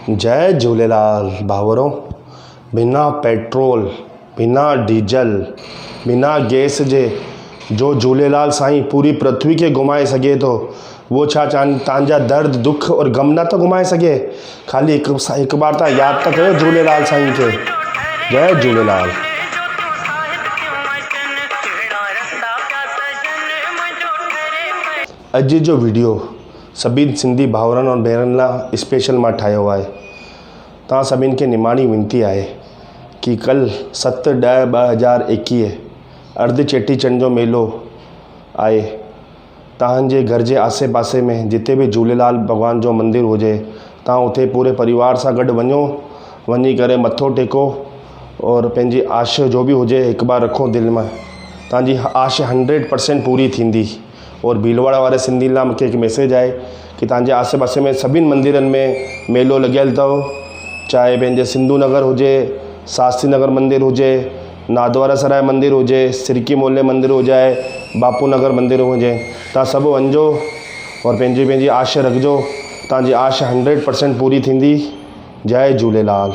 जय झूलेलाल भाउरो। बिना पेट्रोल, बिना डीजल, बिना गैस जे जो झूलेलाल साईं पूरी पृथ्वी के घुमाए सके तो वो छा तव्हांजा दर्द दुख और गम न तो घुमाए सके। खाली एक बार तो याद तो कयो झूलेलाल साईं के। जय झूलेलाल। अॼु जो वीडियो सभिनी सिंधी भाउरनि और भेनरुनि लाइ स्पेशल मां ठाहियो आहे। तव्हां सभिनी खे निमाणी विनती आहे कि कल 7/10/2021 अर्ध चेटीचंड जो मेलो आहे। तव्हांजे घर जे आसे पासे में जिते भी झूलेलाल भगवान जो मंदिर हुजे, तव्हां उते पूरे परिवार सां गॾु वञो, वञी करे मथो टेको और पंहिंजी आश जो भी हुजे हिकु बार रखो दिलि में। तव्हांजी आश 100% पूरी थींदी। और भीलवाड़ा वारे सिंधी लाइ मूंखे हिकु मैसेज आहे कि तव्हांजे आसे पासे में सभिनी मंदिरनि में मेलो लॻियल अथव, चाहे पंहिंजे सिंधु नगर हुजे, शास्त्री नगर मंदिर हुजे, नादवारा सराय मंदिर हुजे, सिरकी मोहल्ले मंदिर हुजे, बापू नगर मंदिर हुजे। तव्हां सभु वञिजो और पंहिंजी आश रखिजो। तव्हांजी आश 100% पूरी थींदी। जय झूलेलाल।